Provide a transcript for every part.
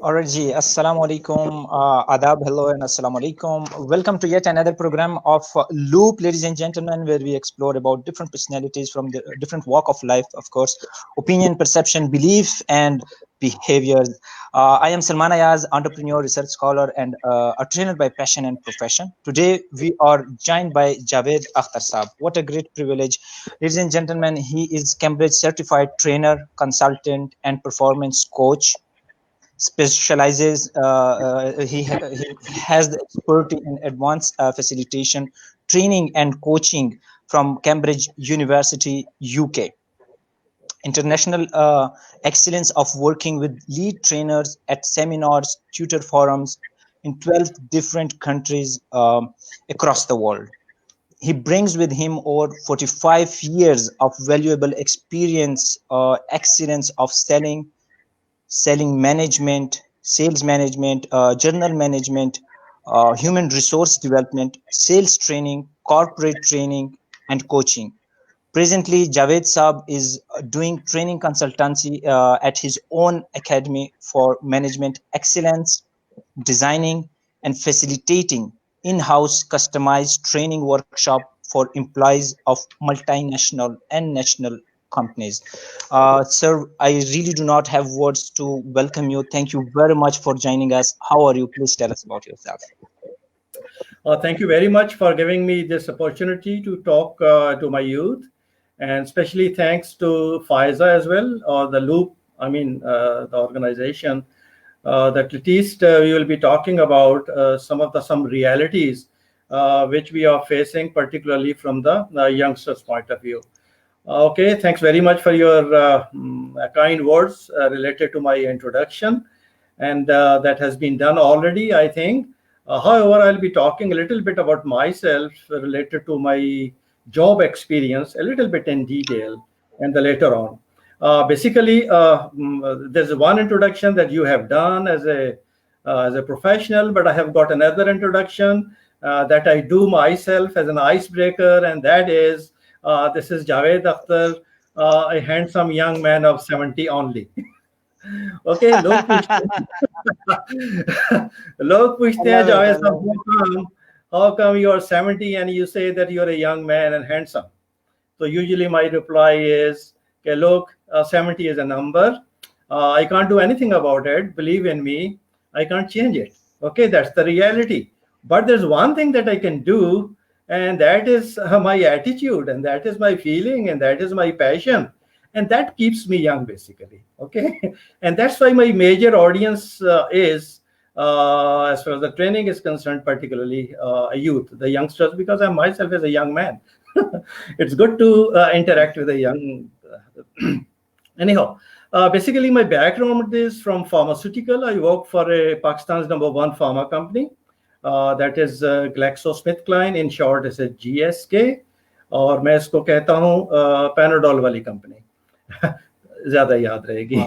Alright, ji. Assalamu alaikum, adab, hello, and assalamu alaikum. Welcome to yet another program of Loop, ladies and gentlemen, where we explore about different personalities from the different walk of life, of course, opinion, perception, belief, and behaviors. I am Salman Ayaz, entrepreneur, research scholar, and a trainer by passion and profession. Today, we are joined by Javed Akhtar Saab. What a great privilege. Ladies and gentlemen, he is Cambridge certified trainer, consultant, and performance coach. Specializes he has the expertise in advanced facilitation training and coaching from Cambridge University, UK. International excellence of working with lead trainers at seminars, tutor forums in 12 different countries across the world. He brings with him over 45 years of valuable experience, excellence of selling management, sales management, journal management, human resource development, sales training, corporate training, and coaching. Presently, Javed Saab is doing training consultancy at his own academy for management excellence, designing and facilitating in-house customized training workshop for employees of multinational and national companies. Sir, I really do not have words to welcome you. Thank you very much for joining us. How are you? Please tell us about yourself. Thank you very much for giving me this opportunity to talk to my youth, and especially thanks to Faiza as well, or the Loop, the organization, that at least we will be talking about some realities which we are facing, particularly from the youngsters' point of view. Okay, thanks very much for your kind words related to my introduction, and that has been done already, I think. However, I'll be talking a little bit about myself related to my job experience, a little bit in detail, and later on. Basically, there's one introduction that you have done as a professional, but I have got another introduction that I do myself as an icebreaker, and that is, this is Javed Akhtar, a handsome young man of 70 only. Okay, लोग पूछते हैं जावेद साहब, how come you are 70 and you say that you are a young man and handsome? So usually my reply is, okay, look, 70 is a number. I can't do anything about it. Believe in me, I can't change it. Okay, that's the reality. But there's one thing that I can do, and that is my attitude, and that is my feeling, and that is my passion. And that keeps me young, basically. Okay, and that's why my major audience is, as far as the training is concerned, particularly youth, the youngsters, because I myself as a young man. It's good to interact with a young. Anyhow, basically my background is from pharmaceutical. I work for Pakistan's #1 pharma company. That is GlaxoSmithKline. In short, it's a GSK. और मैं इसको कहता हूँ Panadol वाली company. ज़्यादा याद रहेगी.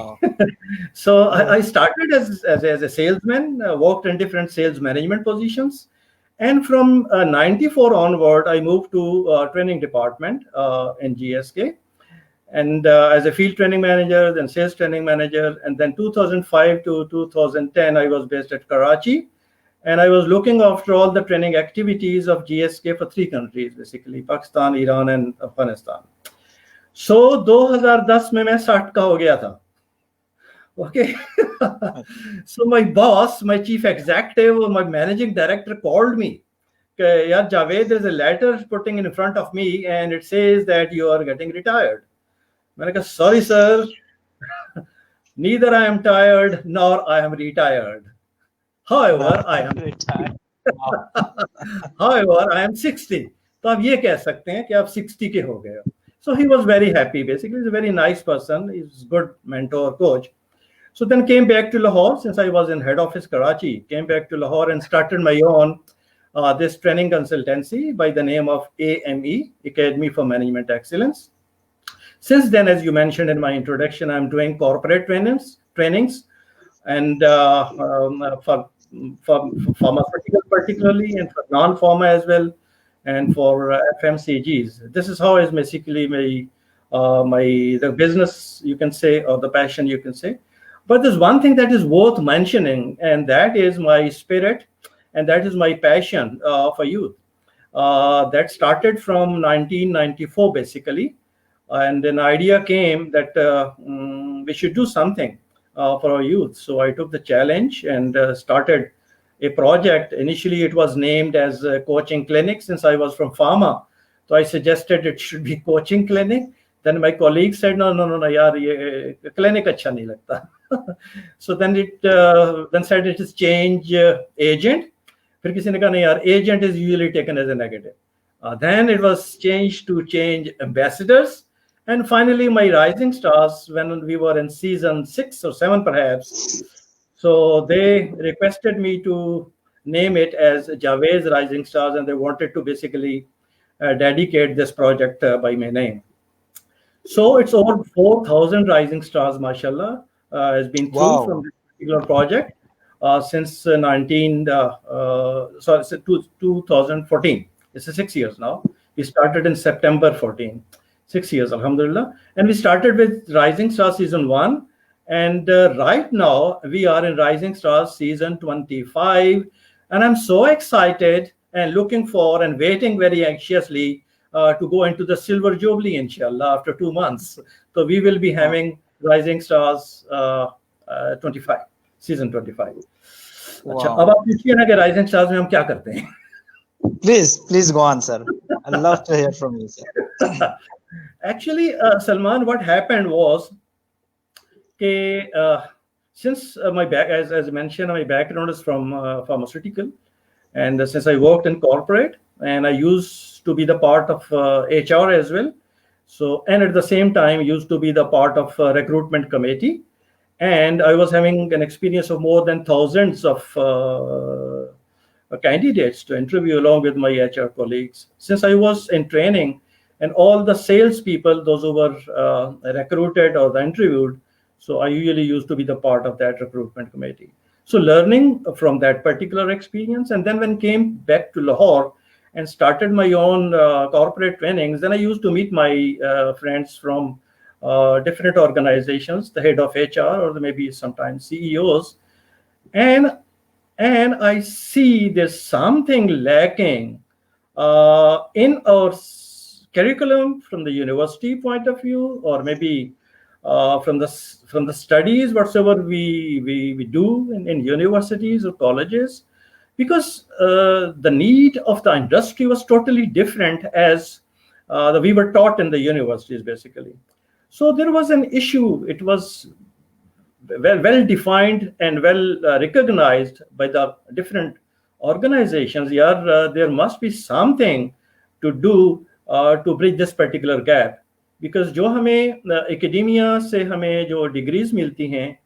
So I started as a salesman, worked in different sales management positions. And from 94 onward, I moved to training department in GSK. And as a field training manager, then sales training manager. And then 2005 to 2010, I was based at Karachi. And I was looking after all the training activities of GSK for 3 countries, basically, Pakistan, Iran, and Afghanistan. So 2010 में मैं 60 का हो गया था. Okay. So my boss, my chief executive, or my managing director called me. Yeah, Javed, there's a letter putting in front of me, and it says that you are getting retired. मैंने कहा, sorry, sir. Neither I am tired nor I am retired. However, I am retired. However, I am 60. तो आप ये कह सकते हैं कि आप 60 के हो गए. So he was very happy. Basically, he's a very nice person. He's a good mentor, coach. So then came back to Lahore, since I was in head office Karachi, came back to Lahore and started my own this training consultancy by the name of AME, Academy for Management Excellence. Since then, as you mentioned in my introduction, I'm doing corporate trainings and for pharmaceutical particularly, and for non-pharma as well, and for FMCGs. This is how is basically the business, you can say, or the passion, you can say. But there's one thing that is worth mentioning, and that is my spirit, and that is my passion for youth. That started from 1994, basically. And an idea came that we should do something for our youth. So I took the challenge and started a project. Initially, it was named as a coaching clinic since I was from pharma. So I suggested it should be coaching clinic. Then my colleague said, no, yaar, ye clinic acha nahi lagta. So then then said it is change agent. फिर किसी ने कहा नहीं यार, agent is usually taken as a negative. Then it was changed to change ambassadors. And finally, my rising stars, when we were in season 6 or 7 perhaps, so they requested me to name it as Javed's Rising Stars, and they wanted to basically dedicate this project by my name. So it's over 4,000 rising stars, mashallah, has been through from this particular project since 2014. It's 6 years now. We started in September 14. 6 years, alhamdulillah. And we started with Rising Stars Season 1. And right now, we are in Rising Stars Season 25. And I'm so excited and looking for and waiting very anxiously to go into the Silver Jubilee, inshallah, after 2 months. So we will be having Rising Stars 25, Season 25. अच्छा, अब आप पूछिए ना कि Rising Stars में हम क्या करते हैं? Please go on, sir. I'd love to hear from you, sir. Actually, Salman, what happened was, since as I mentioned, my background is from pharmaceutical, and since I worked in corporate, and I used to be the part of HR as well. So, and at the same time, used to be the part of recruitment committee, and I was having an experience of more than thousands of candidates to interview along with my HR colleagues. Since I was in training, and all the sales people, those who were recruited or interviewed, so I usually used to be the part of that recruitment committee. So learning from that particular experience, and then when came back to Lahore and started my own corporate trainings, then I used to meet my friends from different organizations, the head of HR or maybe sometimes CEOs, and I see there's something lacking in our curriculum from the university point of view, or maybe from the studies whatsoever we do in universities or colleges, because the need of the industry was totally different as we were taught in the universities, basically. So there was an issue. It was well defined and well recognized by the different organizations. There must be something to do to bridge this particular gap, because जो हमें academia से हमें जो degrees मिलती हैं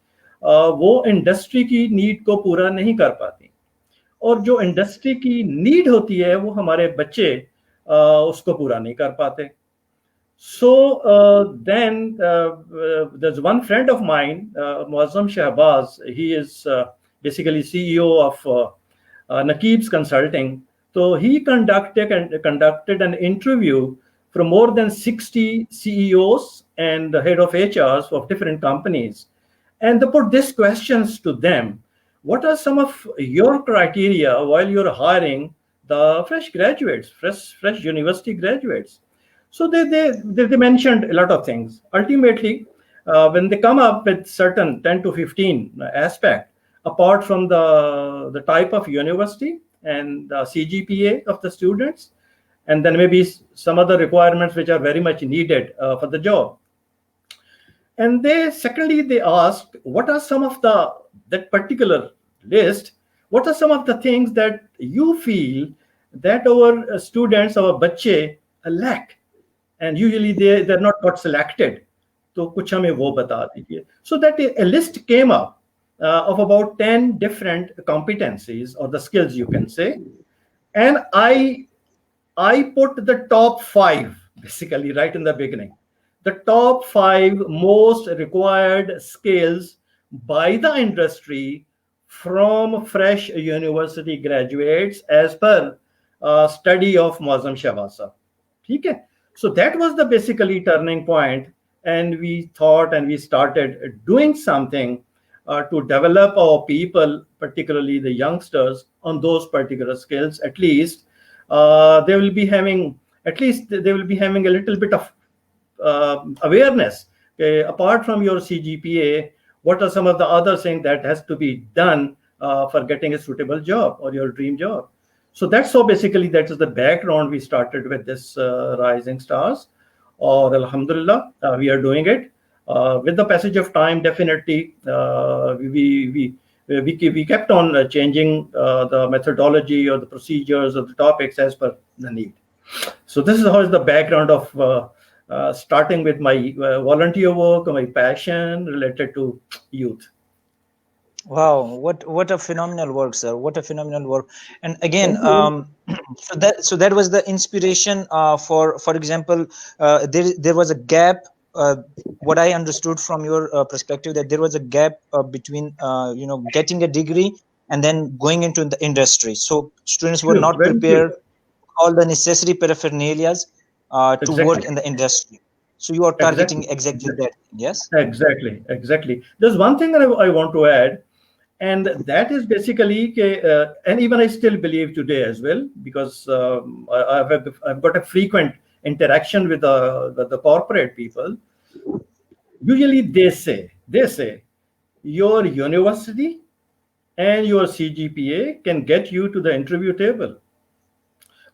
वो industry की need को पूरा नहीं कर पाती, और जो industry की need होती है वो हमारे बच्चे उसको पूरा नहीं कर पाते. So then there's one friend of mine, Muazzam Shahbaz. He is basically CEO of Naqib's Consulting. So he conducted an interview from more than 60 CEOs and the head of HRs of different companies. And they put these questions to them. What are some of your criteria while you're hiring the fresh graduates, fresh university graduates? So they mentioned a lot of things. Ultimately, when they come up with certain 10 to 15 aspects, apart from the type of university and the CGPA of the students, and then maybe some other requirements which are very much needed for the job. And secondly, they asked, what are some of that particular list, what are some of the things that you feel that our students, our bache lack? And usually they're not got selected. So kuch hame wo bata dijiye. So that a list came up of about 10 different competencies, or the skills you can say. And I put the top 5 basically right in the beginning. The top 5 most required skills by the industry from fresh university graduates as per study of Muazzam Shahbaz. Okay? So that was the basically turning point, and we thought and we started doing something to develop our people, particularly the youngsters, on those particular skills. At least they will be having a little bit of awareness. Okay, apart from your CGPA, what are some of the other things that has to be done for getting a suitable job or your dream job? So that's how basically that is the background we started with this Rising Stars. Or Alhamdulillah, we are doing it. With the passage of time, definitely we kept on changing the methodology or the procedures or the topics as per the need. So this is how is the background of starting with my volunteer work, my passion related to youth. Wow, what a phenomenal work, sir! What a phenomenal work! And again, so that was the inspiration for example, there was a gap. What I understood from your perspective, that there was a gap between getting a degree and then going into the industry. So students were not prepared all the necessary paraphernalias to work in the industry. So you are targeting exactly that. Yes. Exactly. There's one thing that I want to add. And that is basically, and even I still believe today as well, because I've got a frequent interaction with the corporate people. Usually they say your university and your CGPA can get you to the interview table.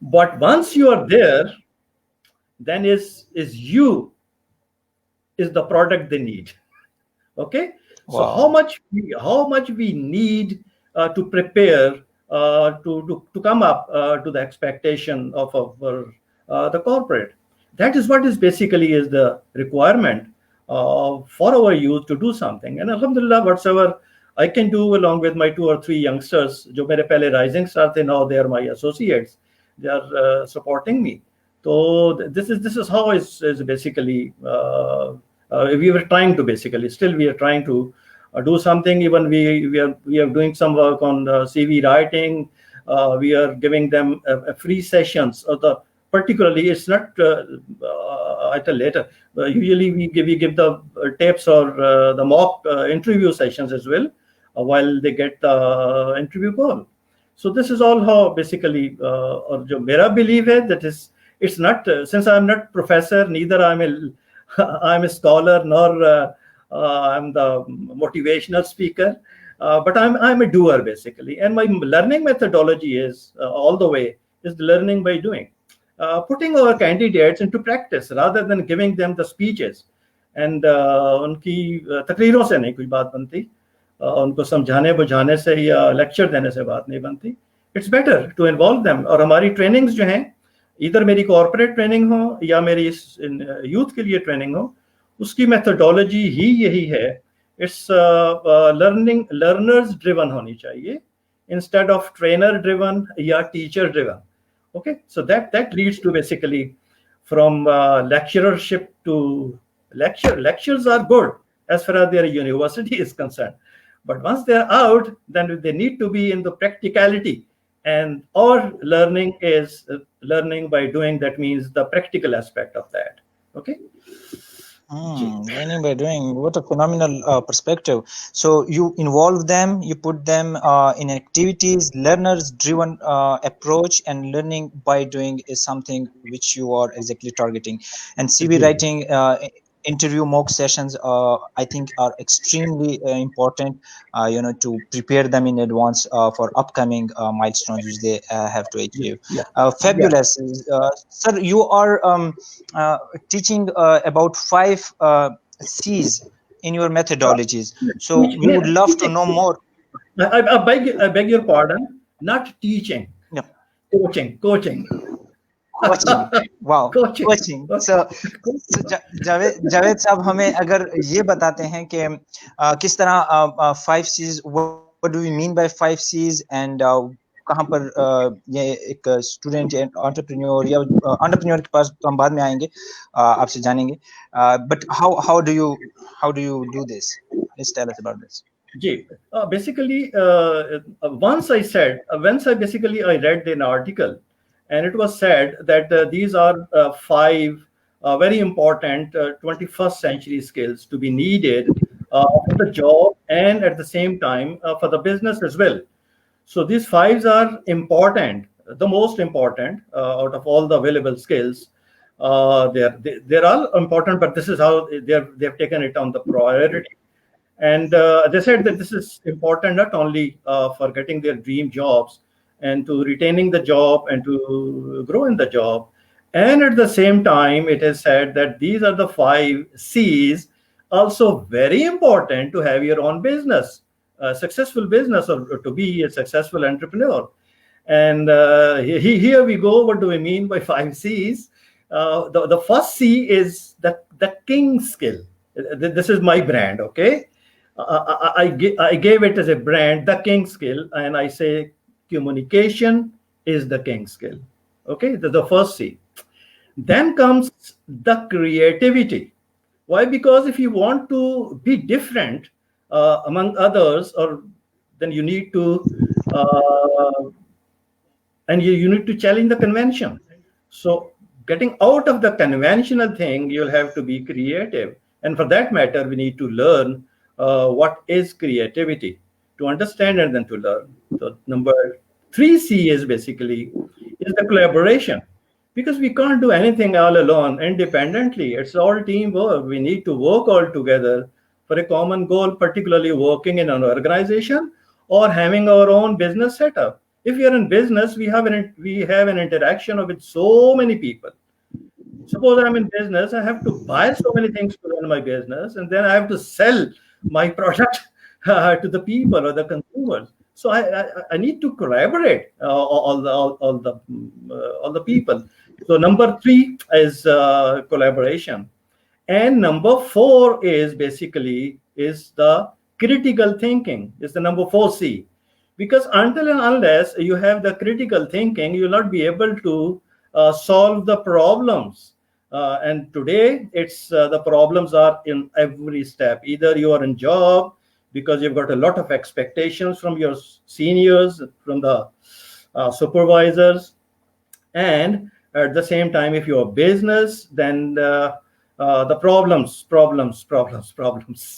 But once you are there, then is the product they need. Okay. So wow. how much we need to prepare to come up to the expectation of the corporate. That is what is basically is the requirement for our youth to do something. And Alhamdulillah, whatsoever I can do along with my 2 or 3 youngsters, jo mere pehle rising star the, now they are my associates. They are supporting me. So this is how is basically. We were trying to basically, still we are trying to do something. Even we are doing some work on CV writing. We are giving them free sessions. Particularly, it's not. I tell later. Usually we give the tapes or the mock interview sessions as well while they get the interview call. So this is all how basically. Or jo mera belief hai, that is, it's not since I'm not professor, neither I'm a scholar, nor I'm the motivational speaker, but I'm a doer basically. And my learning methodology is all the way is learning by doing, putting our candidates into practice rather than giving them the speeches. And उनकी तकरीरों से नहीं कुछ बात बनती, उनको समझाने बुझाने से या लेक्चर देने से बात नहीं बनती. It's better to involve them. और हमारी trainings जो हैं, इधर मेरी कॉर्पोरेट ट्रेनिंग हो या मेरी यूथ के लिए ट्रेनिंग हो, उसकी मेथोडोलॉजी ही यही है. इट्स लर्नर्स ड्रिवन होनी चाहिए इंस्टेड ऑफ ट्रेनर ड्रिवन या teacher driven. Okay, so that leads to basically from lecturership to lectures are good as far as their university is concerned, but once they are out, then they need to be in the practicality. And our learning is learning by doing. That means the practical aspect of that. Okay. Learning by doing. What a phenomenal perspective. So you involve them, you put them in activities, learners-driven approach, and learning by doing is something which you are exactly targeting. And CV writing, interview mock sessions, I think are extremely important, to prepare them in advance for upcoming milestones which they have to achieve. Fabulous. Sir, you are teaching about 5 C's in your methodologies. So we would love to know more. I beg your pardon. Not teaching. Yeah. Coaching. Wow, coaching. So Javed साहब हमें अगर ये बताते हैं कि किस तरह 5 C's, what do we mean by 5 C's, and कहाँ पर ये एक स्टूडेंट एंटरप्रेन्योर या एंटरप्रेन्योर के पास तो हम बाद में आएंगे, आपसे जानेंगे, but how do you do this? Let's tell us about this. Basically, once I read an article, and it was said that these are 5 very important 21st century skills to be needed for the job and at the same time for the business as well. So these fives are important, the most important out of all the available skills. They're all important, but this is how they've taken it on the priority. And they said that this is important not only for getting their dream jobs and to retaining the job and to grow in the job. And at the same time, it is said that these are the 5 C's, also very important to have your own business, a successful business, or to be a successful entrepreneur. And here we go. What do we mean by 5 C's? The first C is the king skill. This is my brand, okay? I gave it as a brand, the king skill, and I say communication is the king skill. Okay, the first C. Then comes the creativity. Why? Because if you want to be different among others, or then you need to you need to challenge the convention. So getting out of the conventional thing, you'll have to be creative. And for that matter, we need to learn what is creativity, to understand and then to learn. So number 3C is basically is the collaboration, because we can't do anything all alone independently. It's all teamwork. We need to work all together for a common goal, particularly working in an organization or having our own business setup. If you're in business, we have an interaction with so many people. Suppose I'm in business, I have to buy so many things to run my business, and then I have to sell my product to the people or the consumers. So I need to collaborate all the people. So number 3 is collaboration, and number 4 is basically is the critical thinking. Is the number 4C, because until and unless you have the critical thinking, you will not be able to solve the problems. And today, it's the problems are in every step. Either you are in job because you've got a lot of expectations from your seniors, from the supervisors, and at the same time, if you're a business, then the problems.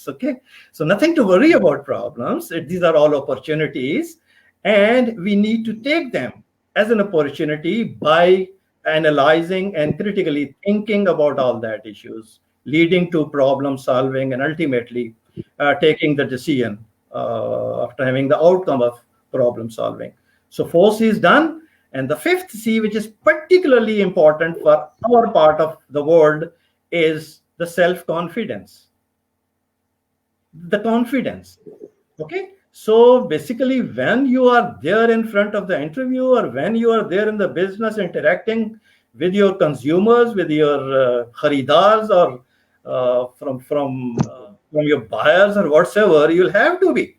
Okay, so nothing to worry about problems. These are all opportunities, and we need to take them as an opportunity by analyzing and critically thinking about all that issues, leading to problem solving, and ultimately taking the decision after having the outcome of problem solving. So 4C is done. And the 5th C, which is particularly important for our part of the world, is the self-confidence. The confidence. Okay. So basically, when you are there in front of the interview, or when you are there in the business interacting with your consumers, with your kharidars, or from your buyers or whatsoever, you'll have to be.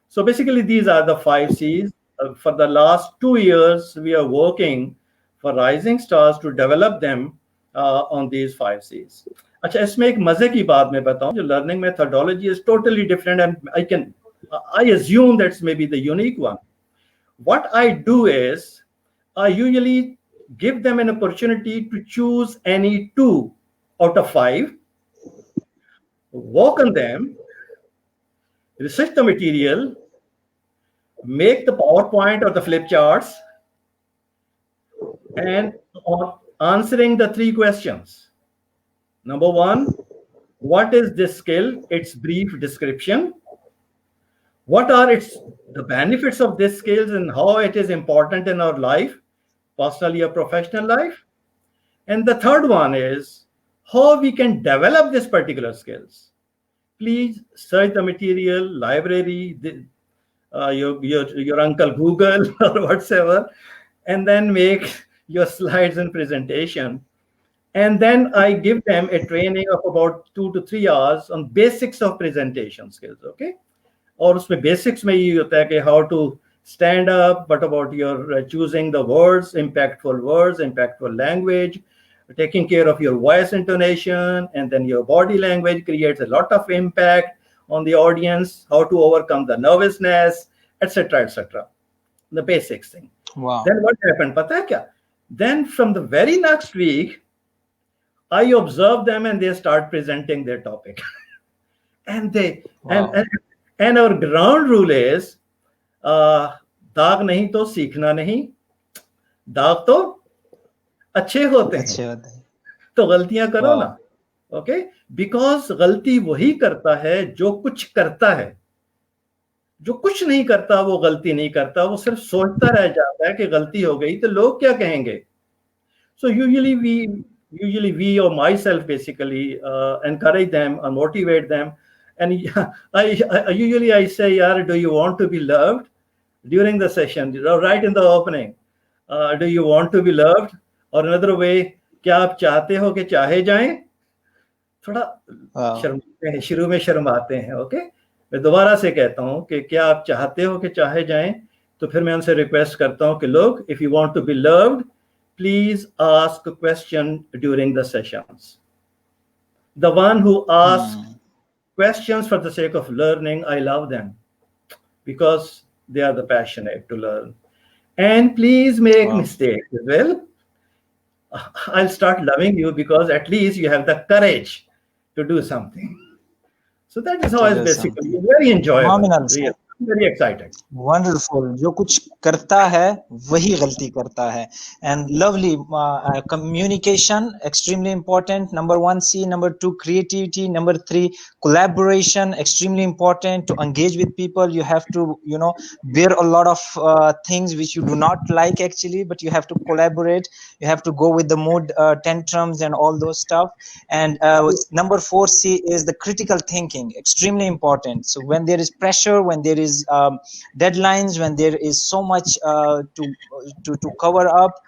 So basically, these are the 5 C's. For the last 2 years, we are working for Rising Stars to develop them on these 5 C's. अच्छा, इसमें एक मजे की बात मैं बताऊं, जो learning methodology is totally different, and I assume that's maybe the unique one. What I do is I usually give them an opportunity to choose any 2 out of 5, work on them, research the material, make the PowerPoint or the flip charts, and on answering the 3 questions. Number 1, what is this skill? Its brief description. What are the benefits of this skills and how it is important in our life, personally or professional life? And the third one is how we can develop this particular skills. Please search the material, library, your uncle Google or whatsoever, and then make your slides and presentation. And then I give them a training of about 2 to 3 hours on basics of presentation skills. Okay. और उसमें basics में ये होता है कि how to stand up, what about your choosing the words, impactful language, taking care of your voice intonation, and then your body language creates a lot of impact on the audience, how to overcome the nervousness, etc. The basics thing. Wow. Then what happened? पता है क्या? Then from the very next week, I observe them and they start presenting their topic. And they Wow. and our ground rule is दाग नहीं तो सीखना नहीं, दाग तो अच्छे होते हैं, अच्छे होते हैं. तो गलतियां करो Wow. ना. ओके, बिकॉज गलती वही करता है जो कुछ करता है. जो कुछ नहीं करता वो गलती नहीं करता, वो सिर्फ सोचता रह जाता है कि गलती हो गई तो लोग क्या कहेंगे. So usually we or myself basically encourage them or motivate them, and I say, "Yaar, do you want to be loved?" During the session, right in the opening, do you want to be loved? Or another way, क्या आप चाहते हो कि चाहे जाएं? थोड़ा शर्माते हैं, शुरू में शर्माते हैं. ओके, मैं दोबारा से कहता हूँ कि क्या आप चाहते हो कि चाहे जाएं? तो फिर मैं उनसे रिक्वेस्ट करता हूँ कि लोग, if you want to be loved, please ask a question during the sessions. The one who asks questions for the sake of learning, I love them because they are the passionate to learn. And please make mistakes as well. I'll start loving you because at least you have the courage to do something. So that is how it's basically very enjoyable. Really, very exciting. Wonderful. जो कुछ करता है वही गलती करता है. And lovely. Communication, extremely important. Number 1C. Number 2, creativity. Number 3, collaboration, extremely important. To engage with people, you have to, bear a lot of things which you do not like actually, but you have to collaborate. You have to go with the mood tantrums and all those stuff. And number 4C is the critical thinking, extremely important. So when there is pressure, when there is deadlines, when there is so much to cover up,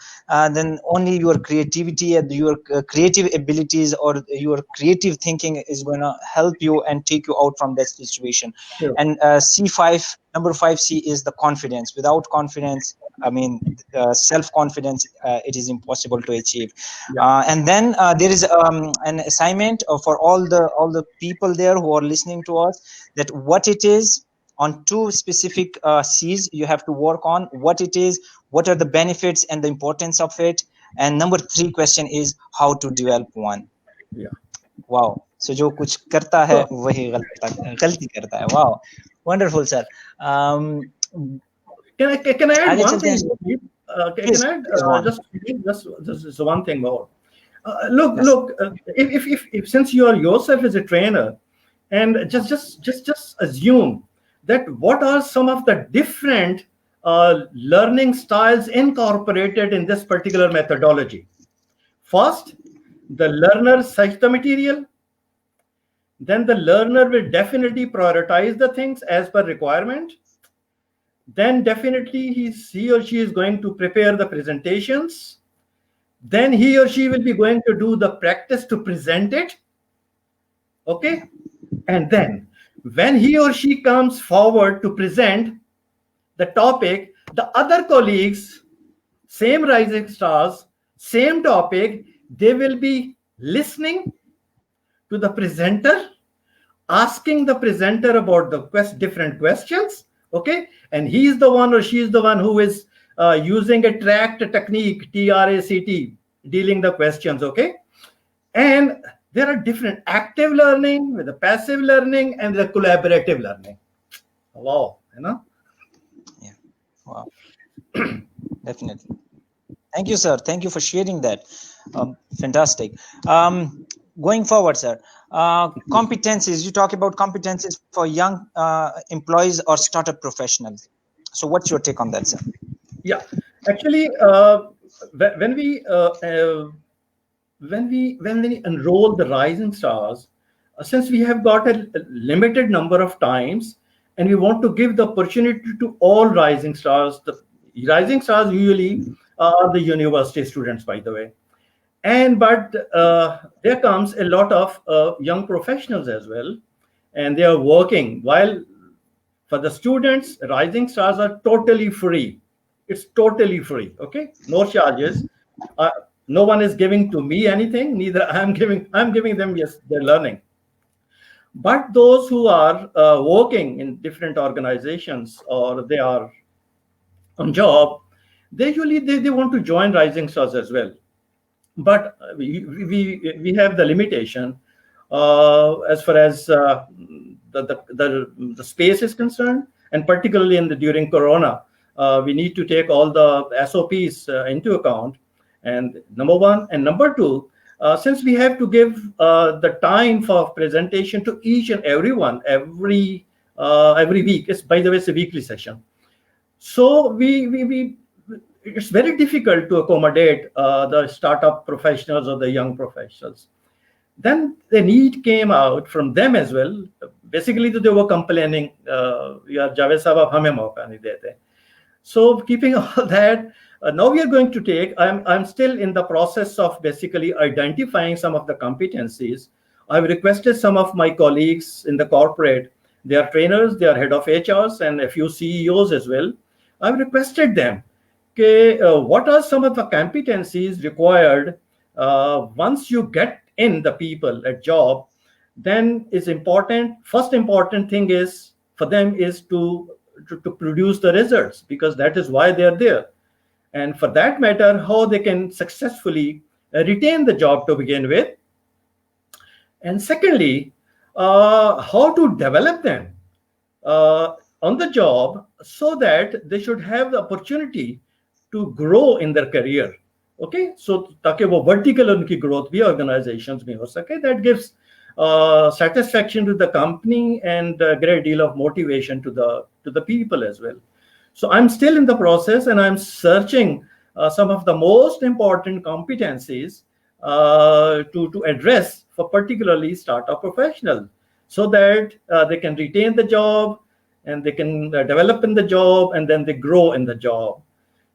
then only your creativity and your creative abilities or your creative thinking is going to help you and take you out from that situation. Sure. And number 5C is the confidence. Without confidence, I mean, self-confidence, it is impossible to achieve. And then there is an assignment for all the people there who are listening to us, that what it is on 2 specific C's you have to work on, what it is, what are the benefits and the importance of it, and number 3 question is how to develop one. Wow. So जो कुछ करता है वही गलती करता है. Wow, wonderful, sir. Can I add one thing? Can I add just one thing more? Look. If since you are yourself as a trainer, and just assume that what are some of the different learning styles incorporated in this particular methodology. First, the learner search the material. Then the learner will definitely prioritize the things as per requirement. Then definitely he or she is going to prepare the presentations. Then he or she will be going to do the practice to present it. Okay? And then when he or she comes forward to present the topic, the other colleagues, same rising stars, same topic, they will be listening to the presenter, asking the presenter about the different questions. Okay, and he is the one or she is the one who is using a tracked technique, TRACT, dealing the questions. Okay, and there are different active learning, with the passive learning, and the collaborative learning. Wow, Yeah, wow. Definitely. Thank you, sir. Thank you for sharing that. Fantastic. Going forward, sir, competencies. You talk about competencies for young employees or startup professionals. So what's your take on that, sir? Yeah, actually, when we enroll the rising stars, since we have got a limited number of times, and we want to give the opportunity to all rising stars. The rising stars usually are the university students, by the way. But there comes a lot of young professionals as well, and they are working. While for the students, rising stars are totally free. It's totally free. Okay, no charges. No one is giving to me anything. Neither I'm giving them. Yes, they're learning. But those who are working in different organizations or they are on job, they want to join rising stars as well. But we have the limitation as far as the space is concerned, and particularly during Corona, we need to take all the SOPs into account. And number one, and number two, since we have to give the time for presentation to each and everyone every week. It's, by the way, it's a weekly session. So it's very difficult to accommodate the startup professionals or the young professionals. Then the need came out from them as well. Basically, they were complaining, "Yaar, Javed Sahab, aap hame mauka nahi dete." So keeping all that, now we are going to take, I'm still in the process of basically identifying some of the competencies. I've requested some of my colleagues in the corporate, they are trainers, they are head of HRs and a few CEOs as well. I've requested them, what are some of the competencies required once you get in the people at job? Then is important, first important thing is for them is to produce the results, because that is why they are there. And for that matter, how they can successfully retain the job to begin with. And secondly, how to develop them on the job so that they should have the opportunity to grow in their career. Okay, so ताकि वो vertical उनकी growth भी organizations में हो सके, that gives satisfaction to the company and a great deal of motivation to the people as well. So I'm still in the process, and I'm searching some of the most important competencies to address for particularly startup professionals, so that they can retain the job and they can develop in the job, and then they grow in the job.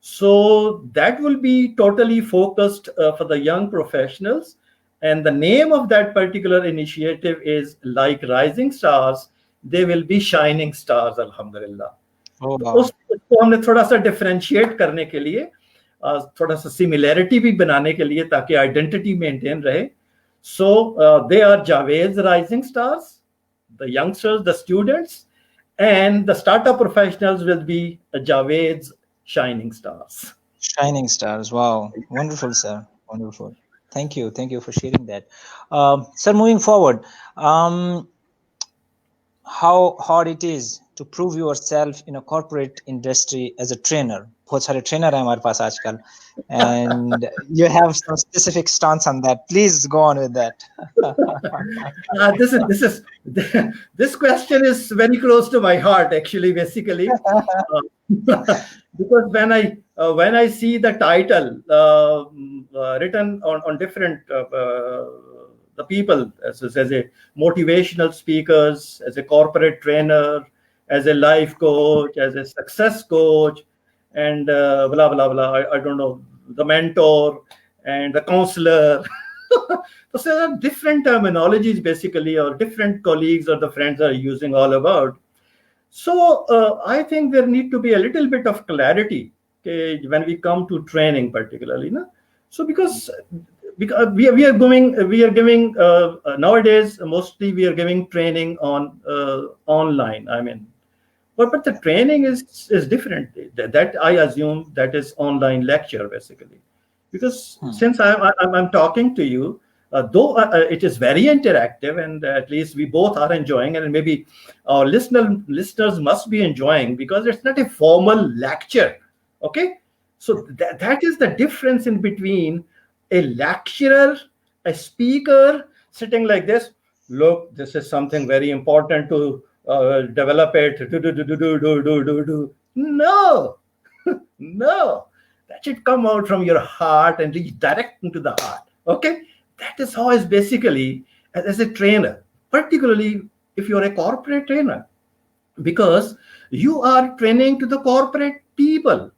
So that will be totally focused for the young professionals. And the name of that particular initiative is Like Rising Stars, They Will Be Shining Stars, Alhamdulillah. Oh, wow. उसको हमने थोड़ा सा differentiate करने के लिए, थोड़ा सा similarity भी बनाने के लिए, ताकि आइडेंटिटी मेंटेन रहे. So they are Javed's Rising Stars, the youngsters, the students, and the startup professionals will be Javed's Shining Stars. Shining Stars. Wow. Wonderful, sir. Wonderful. Thank you. Thank you for sharing that. Sir, moving forward, how hard it is to prove yourself in a corporate industry as a trainer. बहुत सारे trainer हैं हमारे पास आजकल, and you have some specific stance on that. Please go on with that. This question is very close to my heart, actually, basically, because when I see the title written on different the people as a motivational speakers, as a corporate trainer, as a life coach, as a success coach, and blah blah blah. I don't know, the mentor and the counselor. So there are different terminologies, basically, or different colleagues or the friends are using all about. So I think there need to be a little bit of clarity, okay, when we come to training, particularly. No? So because we are giving nowadays mostly we are giving training on online. I mean, but the training is different. That I assume that is online lecture, basically, because since I'm talking to you, though it is very interactive, and at least we both are enjoying, and maybe our listeners must be enjoying, because it's not a formal lecture. Okay, so that is the difference in between a lecturer, a speaker sitting like this. Look, this is something very important to develop it. No, no, that should come out from your heart and reach direct into the heart. Okay, that is how it's basically as a trainer, particularly if you're a corporate trainer, because you are training to the corporate people,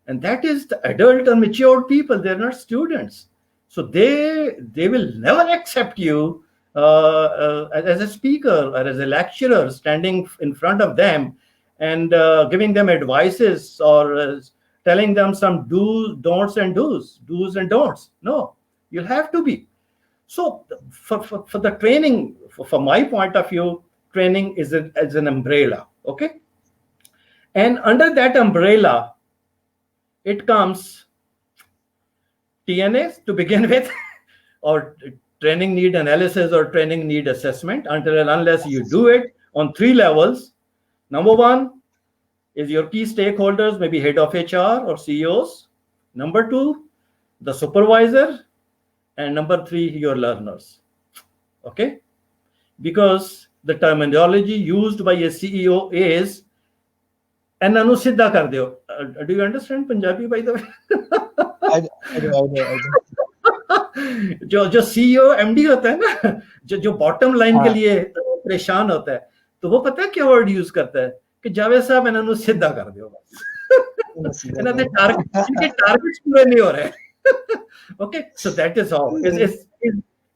and that is the adult or mature people. They're not students, so they will never accept you as a speaker or as a lecturer standing in front of them and giving them advices or telling them some do's and don'ts. No, you'll have to be. So for the training, from my point of view, training is an umbrella, okay? And under that umbrella, it comes TNAs to begin with, or training need analysis or training need assessment. Until and unless you do it on 3 levels. Number 1 is your key stakeholders, maybe head of HR or CEOs. Number 2, the supervisor. And number 3, your learners. Okay? Because the terminology used by a CEO is "Enna nu siddha kar deo." Do you understand Punjabi, by the way? I do. जो CEO MD होता है ना, जो bottom line के लिए परेशान होता है, तो वो पता है क्या वर्ड यूज करता है कि जावेद साहब इन्होंने सीधा कर दियो बस, इनके टारगेट्स पूरे नहीं हो रहे. Okay, so that is how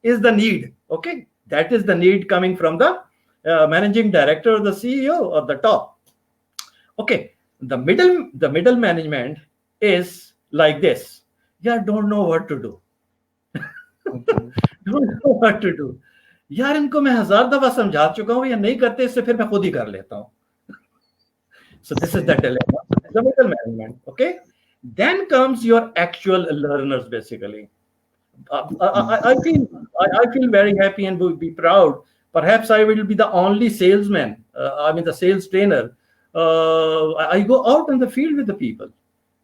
is the need. Okay, that is the need coming from the managing director or the CEO or the top. Okay, the middle management is like this. Yeah, don't know what to do. Don't know what to do. यार इनको मैं 1000 दफा समझा चुका हूँ, ये नहीं करते, इससे फिर मैं खुद ही कर लेता हूँ. So this is the dilemma, the middle management. Okay, then comes your actual learners. Basically, I feel very happy and would be proud. Perhaps I will be the only salesman. I mean the sales trainer. I go out in the field with the people.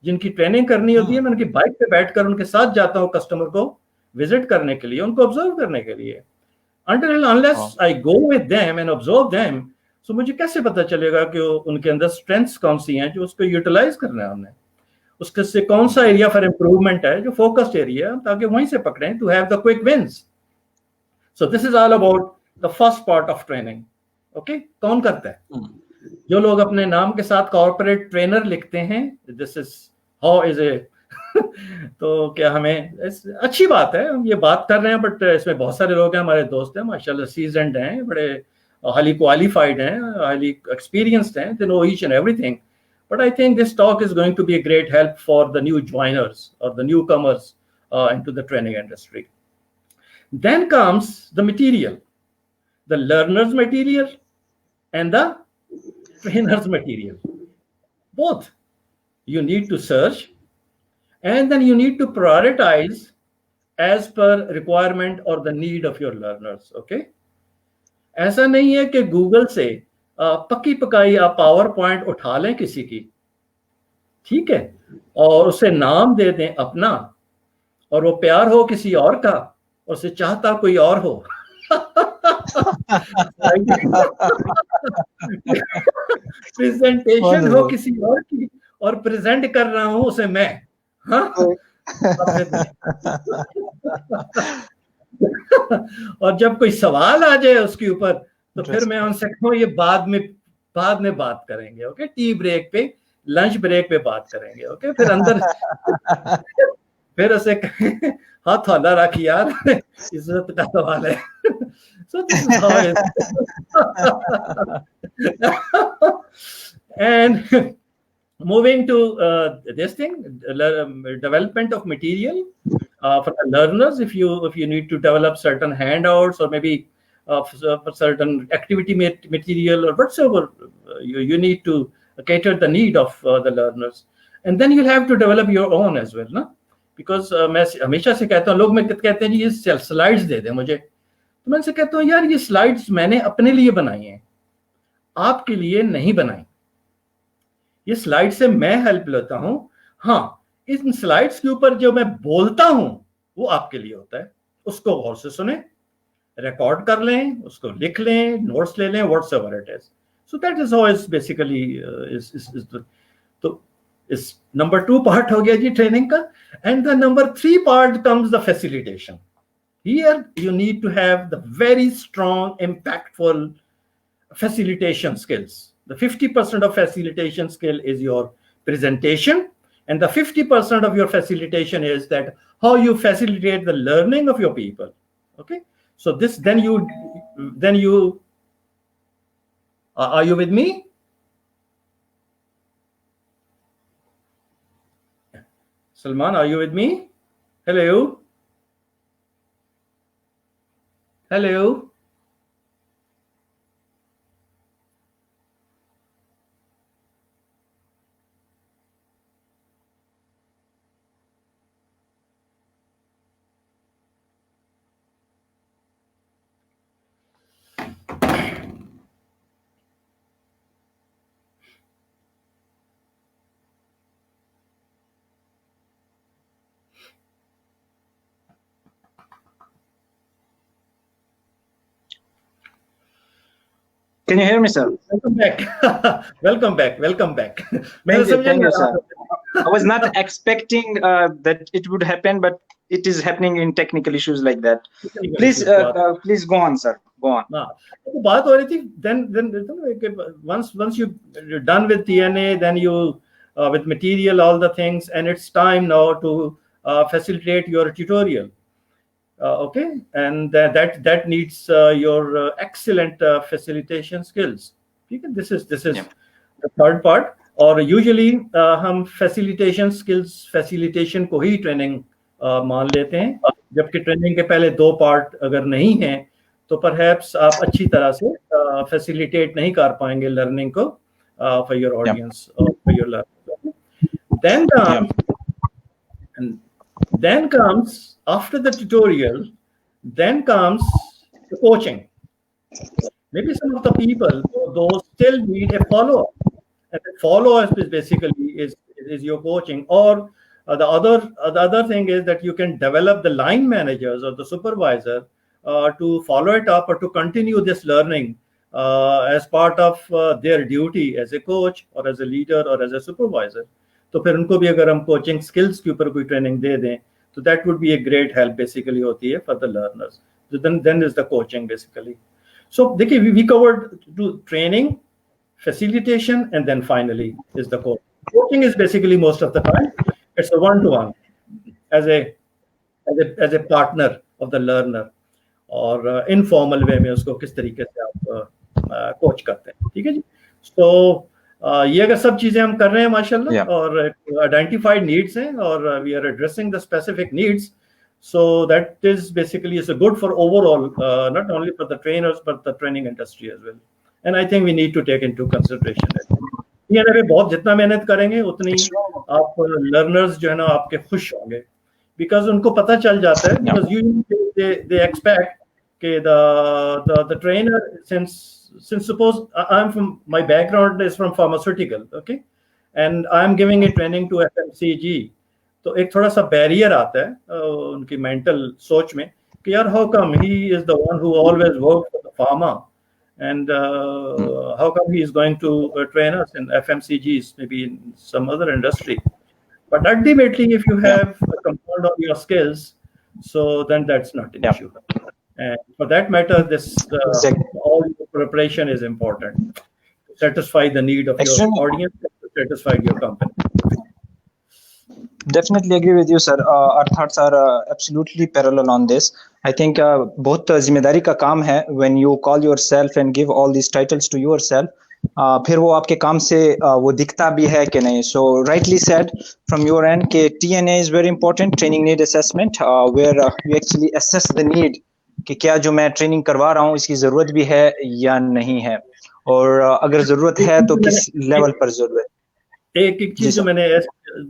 जिनकी training करनी होती है, मैं उनकी bike पे बैठकर उनके साथ जाता हूँ कस्टमर को विजिट करने के लिए, उनको ऑब्जर्व करने के लिए. Until and unless I go with them and observe them, so मुझे कैसे पता चलेगा कि उनके अंदर स्ट्रेंथ्स कौन सी हैं जो उसको यूटिलाइज करना है हमने, उसके से कौन सा एरिया फॉर इम्प्रूवमेंट है जो फोकस्ड एरिया, ताकि वहीं से पकड़ें to have the quick wins. So this is all about the first part of training. Okay, कौन करता है? जो लोग अपने नाम के साथ कॉर्पोरेट ट्रेनर लिखते हैं, this is how is a तो क्या हमें अच्छी बात है, हम ये बात कर रहे हैं, बट इसमें बहुत सारे लोग हैं, हमारे दोस्त हैं माशाल्लाह, सीजन्ड हैं, बड़े हाईली क्वालिफाइड हैं, हाईली एक्सपीरियंस्ड हैं, they know each and everything. But I think this talk is going to be a great help for the new joiners or the newcomers into the training industry. Then comes the material, the learner's material and the trainer's material. Both you need to search, and then you need to prioritize as per requirement or the need of your learners. Okay, ऐसा नहीं है कि Google से पक्की पकाई आप power point उठा लें किसी की, ठीक है, और उसे नाम दे दें अपना, और वो प्यार हो किसी और का, और उसे चाहता कोई और हो. प्रेजेंटेशन हो किसी और की और प्रेजेंट कर रहा हूं उसे मैं. हाँ. और जब कोई सवाल आ जाए उसके ऊपर, तो फिर मैं उनसे कहूँ ये बाद में बात करेंगे. ओके, टी ब्रेक पे, लंच ब्रेक पे बात करेंगे. ओके, फिर अंदर फिर उसे हाथ हौला रख यार, इज्जत का सवाल है. So this is how it is. And moving to this thing, development of material for the learners. If you need to develop certain handouts or maybe certain activity material or whatsoever, you need to cater the need of the learners, and then you'll have to develop your own as well, ना? Because मैं हमेशा से कहता हूँ, लोग मैं कहते हैं जी ये स्लाइड्स दे दें मुझे, तो मैं उनसे कहता हूँ यार ये स्लाइड्स मैंने अपने लिए बनाई हैं, आपके लिए नहीं बनाई. ये स्लाइड से मैं हेल्प लेता हूं. हाँ, इन स्लाइड्स के ऊपर जो मैं बोलता हूं वो आपके लिए होता है. उसको गौर से सुने, रिकॉर्ड कर लें, उसको लिख लें, नोट्स ले लें, whatsoever it is. So that is how is basically तो इस नंबर 2 पार्ट हो गया जी ट्रेनिंग का. And the number 3 part comes the facilitation. Here you need to have the very strong impactful facilitation skills. The 50% of facilitation skill is your presentation, and the 50% of your facilitation is that how you facilitate the learning of your people. Okay, so this then you are you with me? Salman, are you with me? Hello. Can you hear me, sir? Welcome back. Welcome back. Welcome back. Thank you, sir. I was not expecting that it would happen, but it is happening in technical issues like that. Please go on, sir. Go on. तो बात हो रही थी. Then once you're done with TNA, then you with material, all the things, and it's time now to facilitate your tutorial. Okay, and that needs your excellent facilitation skills. Okay? This is the third part. और usually हम facilitation skills, facilitation को ही training मान लेते हैं, जबकि training के पहले 2 part अगर नहीं हैं, तो perhaps आप अच्छी तरह से facilitate नहीं कर पाएंगे learning को for your audience or for your learning. Then comes after the tutorial, then comes the coaching. Maybe some of the people, those still need a follow-up. And the follow-up is basically is your coaching. Or the other thing is that you can develop the line managers or the supervisor to follow it up or to continue this learning as part of their duty as a coach or as a leader or as a supervisor. तो फिर उनको भी अगर हम coaching skills के ऊपर कोई training दे दें, so that would be a great help basically होती है for the learners. So then is the coaching basically. So देखिए we covered training, facilitation, and then finally is the coaching. Coaching is basically most of the time it's a one-to-one as a partner of the learner, और informal way में उसको किस तरीके से आप coach करते हैं. ठीक है जी. So ये अगर सब चीजें हम कर रहे हैं माशाल्लाह, और identified needs हैं, और we are addressing the specific needs, so that is basically is good for overall, not only for the trainers but the training industry as well. And I think we need to take into consideration that. ये ना बहुत जितना मेहनत करेंगे उतनी आप learners जो है ना आपके खुश होंगे, because उनको पता चल जाता है, because usually they expect कि the trainer, since suppose I'm from, my background is from pharmaceutical, okay, and I'm giving a training to FMCG, तो एक थोड़ा सा barrier आता है उनकी mental सोच में कि यार how come he is the one who always worked for the pharma, and how come he is going to train us in FMCGs, maybe in some other industry. But ultimately, if you have a compound of your skills, so then that's not an issue. And for that matter, this all your preparation is important to satisfy the need of your audience, to satisfy your company. Definitely agree with you, sir. Our thoughts are absolutely parallel on this. I think बहुत जिम्मेदारी का काम है when you call yourself and give all these titles to yourself. फिर वो आपके काम से वो दिखता भी है कि नहीं. So rightly said from your end कि TNA is very important, training need assessment, where you actually assess the need कि क्या जो मैं ट्रेनिंग करवा रहा हूँ इसकी जरूरत भी है या नहीं है, और अगर जरूरत है तो किस लेवल पर जरूरत है. एक चीज जो मैंने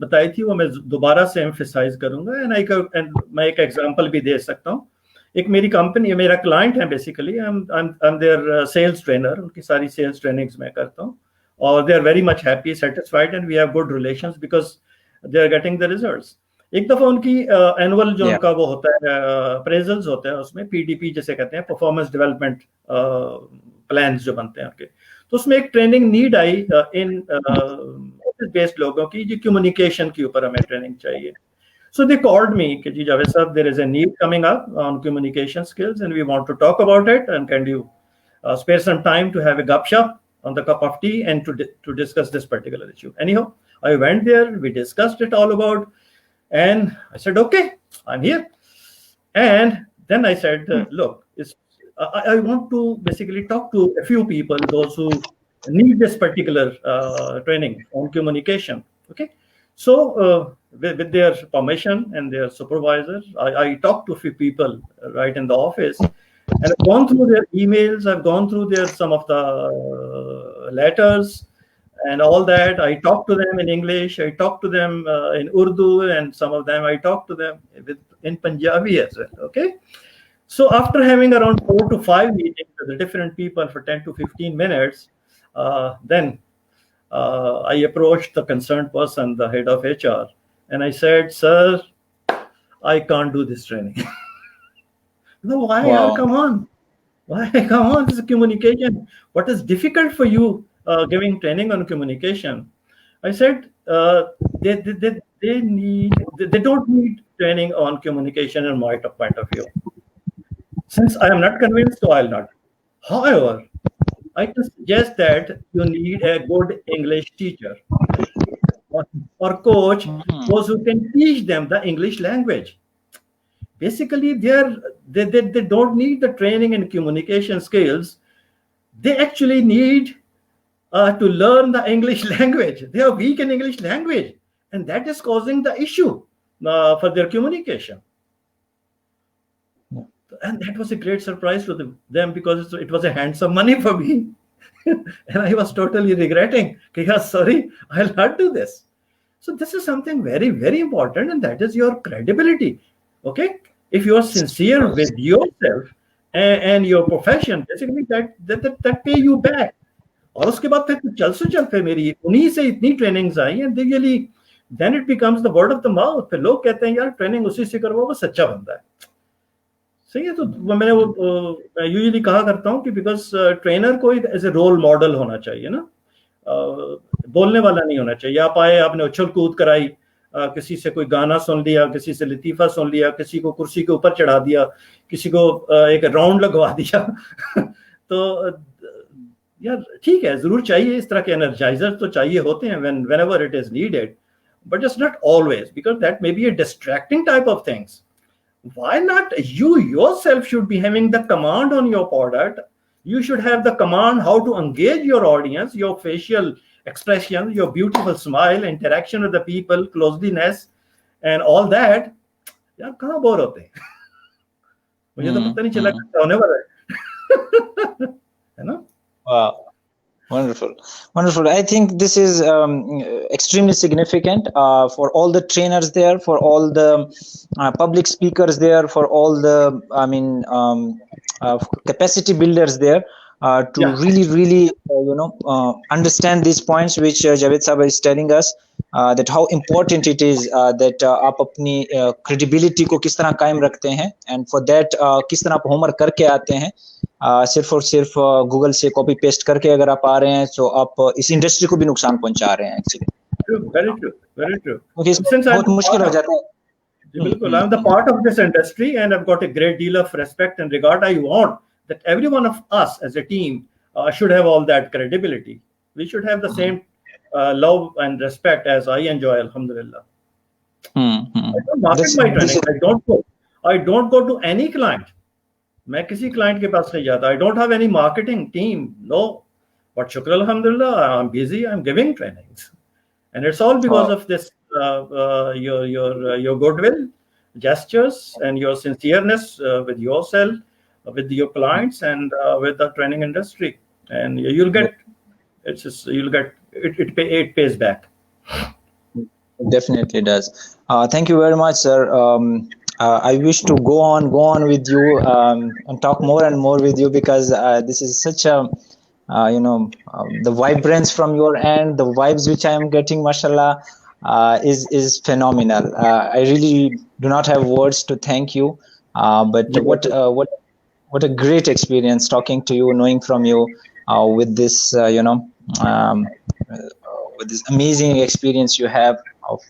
बताई थी वो मैं दोबारा से एम्फसाइज करूंगा, एंड मैं एक एग्जांपल भी दे सकता हूँ. एक मेरी कंपनी, मेरा क्लाइंट है basically, I am their sales trainer, उनकी सारी सेल्स ट्रेनिंग्स मैं करता हूँ, और they are very much happy, satisfied, and we have good relations because they are getting the results. एक दफा उनकी एनुअल जो उनका वो होता है अप्रेजल्स होते हैं, उसमें PDP जैसे कहते हैं, परफॉर्मेंस डेवलपमेंट प्लान्स जो बनते हैं उनके, तो उसमें एक training need I in office based लोगों की, जो कम्युनिकेशन के ऊपर हमें ट्रेनिंग चाहिए. So they called me कि जी Javed sir, there is a need coming up on communication skills and we want to talk about it, and can you spare some time to have a gupshup on the cup of tea and to discuss this particular issue. Anyhow, I went there, we discussed it all about, and I said, okay, I'm here. And then I said, look, I want to basically talk to a few people, those who need this particular training on communication. Okay. So with their permission and their supervisors, I talked to a few people right in the office, and I've gone through their emails, I've gone through some of the letters and all that. I talked to them in English, I talked to them in Urdu, and some of them I talked to them in Punjabi as well. Okay. So after having around 4 to 5 meetings with the different people for 10 to 15 minutes, then I approached the concerned person, the head of HR, and I said, sir, I can't do this training. No, why? Wow. Come on. Why? Come on, this is communication. What is difficult for you giving training on communication? I said they don't need training on communication in my point of view. Since I am not convinced, so I'll not. However, I can suggest that you need a good English teacher or coach, those who can teach them the English language. Basically, they don't need the training in communication skills. They actually need to learn the English language. They are weak in English language, and that is causing the issue for their communication. And that was a great surprise to them because it was a handsome money for me. And I was totally regretting, yes, sorry, I'll not do this. So this is something very, very important, and that is your credibility. Okay, if you are sincere with yourself and your profession, basically that pay you back. और उसके बाद फिर चल से चल फिर मेरी उन्हीं से इतनी trainings I and really then it becomes the word of the mouth. फिर लोग कहते हैं यार ट्रेनिंग उसी से करवाओ, वो सच्चा बंदा है. सही है. तो मैंने वो यूजुअली कहा करता हूँ कि बिकॉज ट्रेनर को एज ए रोल मॉडल होना चाहिए ना, बोलने वाला नहीं होना चाहिए. आप आए, आपने उछल कूद कराई, किसी से कोई गाना सुन लिया, किसी से लतीफा सुन लिया, किसी को कुर्सी के ऊपर चढ़ा दिया, किसी को एक राउंड लगवा दिया. तो यार ठीक है, जरूर चाहिए इस तरह के एनर्जाइजर, तो चाहिए होते हैं whenever it is needed, but it's not always, because that may be a distracting type of things. Why not you yourself should be having the command on your product? You should have the command how to engage your audience, your facial expression, your beautiful smile, interaction with the people, closeliness, and all that. यार कहाँ bore होते हैं? मुझे तो पता नहीं चला क्या होने वाला है. है ना? Wow. Wonderful. Wonderful. I think this is extremely significant for all the trainers there, for all the public speakers there, for all the, capacity builders there to really, understand these points which Javed Sahab is telling us, that how important it is that आप अपनी credibility को किस तरह कायम रखते हैं, and for that किस तरह आप homework करके आते हैं. सिर्फ और सिर्फ गूगल से कॉपी पेस्ट करके अगर आप आ रहे हैं तो आप इस इंडस्ट्री को भी नुकसान पहुंचा रहे हैं actually. Very true, very true. बहुत मुश्किल हो जाता है. बिल्कुल, I'm the part of this industry and I've got a great deal of respect and regard. I want that every one of us as a team should have all that credibility. We should have the same love and respect as I enjoy, alhamdulillah. I don't market my training. I don't go to any client. मैं किसी client के पास नहीं जाता. I don't have any marketing team. No. But shukr alhamdulillah, I'm busy. I'm giving trainings, and it's all because of this your goodwill gestures and your sincereness with yourself, with your clients, and with the training industry. And you'll get it pays back. It definitely does. Thank you very much, sir. I wish to go on with you and talk more and more with you, because this is such a the vibrance from your end, the vibes which I am getting, mashallah, is phenomenal. I really do not have words to thank you, but what a great experience talking to you, knowing from you with this with this amazing experience you have of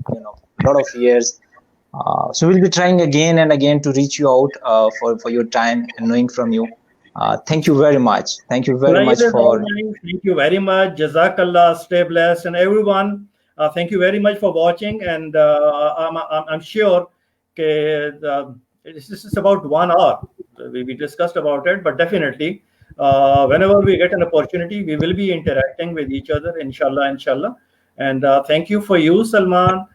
a lot of years. So we'll be trying again and again to reach you out for your time and knowing from you. Thank you very much. Thank you very much for. Thank you very much. Jazakallah. Stay blessed, and everyone. Thank you very much for watching. And I'm sure this is about 1 hour. We discussed about it, but definitely whenever we get an opportunity, we will be interacting with each other. Inshallah. And thank you for you, Salman.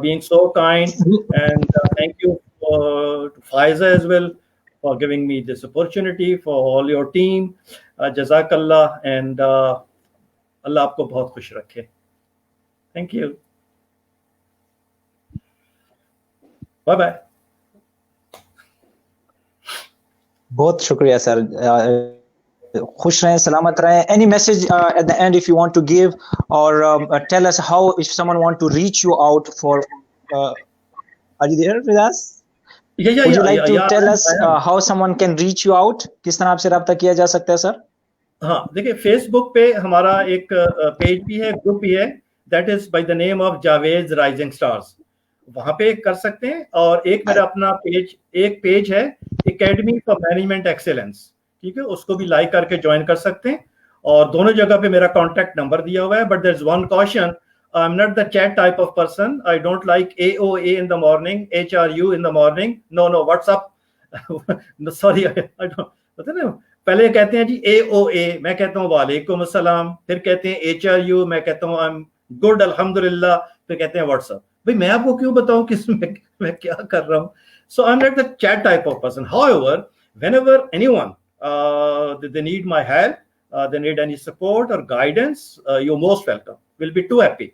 Being so kind, and thank you to Faiza as well for giving me this opportunity, for all your team. Jazakallah, and Allah aapko bahut khush rakhe. Thank you. Bye bye. बहुत शुक्रिया sir. खुश रहें, सलामत रहें. Any message at the end if you want to give, or tell us how, if someone want to reach you out for are you there with us? Would you like to tell us how someone can reach you out? किस तरह आपसे राब्ता किया जा सकता है sir? हाँ, देखिए फेसबुक पे हमारा एक पेज भी है, ग्रुप भी है, that is by the name of Javed rising stars, वहां पे कर सकते हैं। और एक मेरा अपना पेज है एकेडमी फॉर मैनेजमेंट एक्सेलेंस, ठीक है, उसको भी लाइक करके ज्वाइन कर सकते हैं। और दोनों जगह पे मेरा कॉन्टैक्ट नंबर दिया हुआ है, but there is one caution, I am not the chat type of person, I don't like AOA in the morning, HRU in the morning, no WhatsApp sorry I don't, पता ना, पहले कहते हैं जी AOA, मैं कहता हूँ वालेकुम अस्सलाम, फिर कहते हैं HRU, मैं कहता हूँ आई एम गुड अल्हम्दुलिल्लाह, फिर कहते हैं व्हाट्सएप। भाई मैं आपको क्यों बताऊं किस मैं क्या कर रहा हूँ? So I'm not the chat type of person. However, whenever anyone they need my help, they need any support or guidance, you're most welcome. We'll be too happy.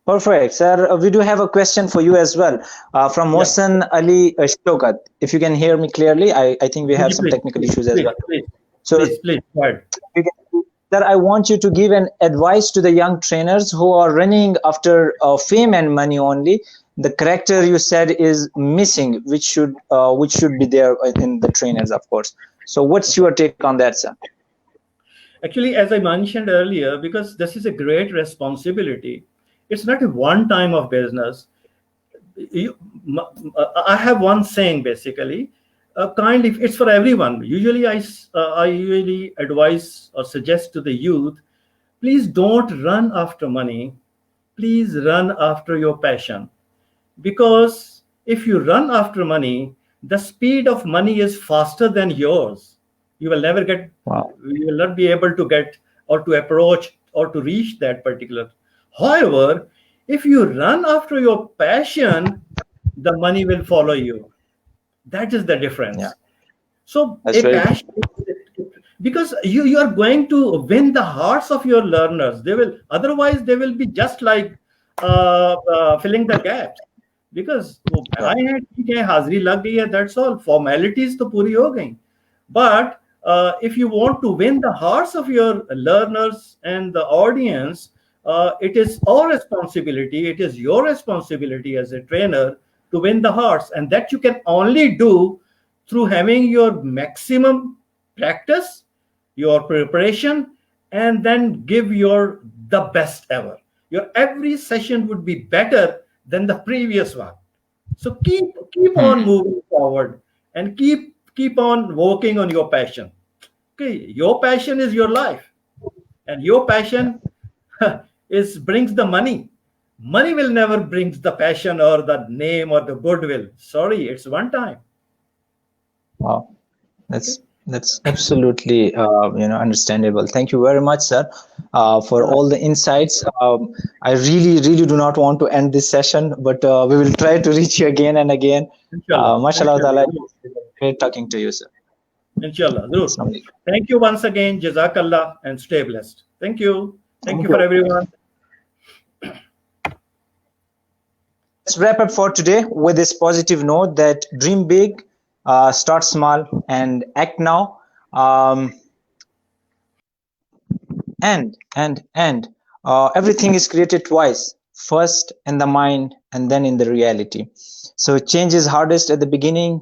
Perfect, sir. We do have a question for you as well from Mohsen Ali Shokat. If you can hear me clearly, I think we have some technical issues as well. Please, go ahead. Sir, I want you to give an advice to the young trainers who are running after fame and money only. The character you said is missing, which should be there in the trainers, of course. So what's your take on that, sir? Actually, as I mentioned earlier, because this is a great responsibility, it's not a one time of business. I have one saying basically, kindly, it's for everyone. Usually I usually advise or suggest to the youth, please don't run after money, please run after your passion. Because if you run after money, the speed of money is faster than yours. You will never get, you will not be able to get or to approach or to reach that particular. However, if you run after your passion, the money will follow you. That is the difference. Yeah. So a passion, because you are going to win the hearts of your learners. They will, otherwise they will be just like filling the gaps. Because I had ठीक है, हाजिरी लग गई है, that's all, formalities तो पूरी हो गई. But if you want to win the hearts of your learners and the audience, it is our responsibility, it is your responsibility as a trainer to win the hearts, and that you can only do through having your maximum practice, your preparation, and then give the best ever. Your every session would be better than the previous one. So keep on moving forward and keep on working on your passion. Okay, your passion is your life, and your passion brings the money. Money will never bring the passion or the name or the goodwill. Sorry, it's one time. Wow, that's absolutely understandable. Thank you very much, sir, for all the insights. I really do not want to end this session, but we will try to reach you again and again. Mashallah ta'ala, great talking to you, sir. Inshallah. Thank you once again. Jazakallah, and stay blessed. Thank you. Thank you for everyone. Let's wrap up for today with this positive note that dream big, start small, and act now. Everything is created twice, first in the mind and then in the reality. So change is hardest at the beginning,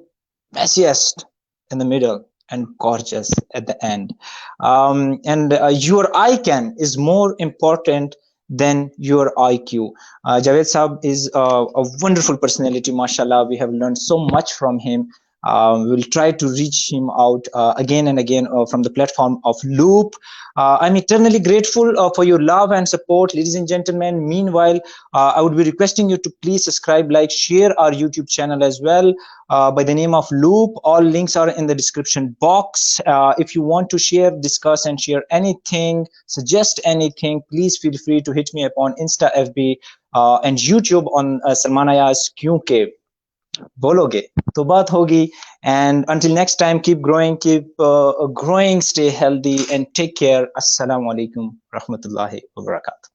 messiest in the middle, and gorgeous at the end. Your I can is more important than your IQ. Javed Saab is a wonderful personality, mashallah. We have learned so much from him. We will try to reach him out again and again from the platform of Loop. I'm eternally grateful for your love and support, ladies and gentlemen. Meanwhile, I would be requesting you to please subscribe, like, share our YouTube channel as well by the name of Loop. All links are in the description box. If you want to share, discuss, and share anything, suggest anything, please feel free to hit me up on Insta, FB, and YouTube on Salman Ayaz, kyunke bologe to baat hogi. And until next time, keep growing, stay healthy, and take care. Assalamu alaikum rahmatullahi wa barakatuh.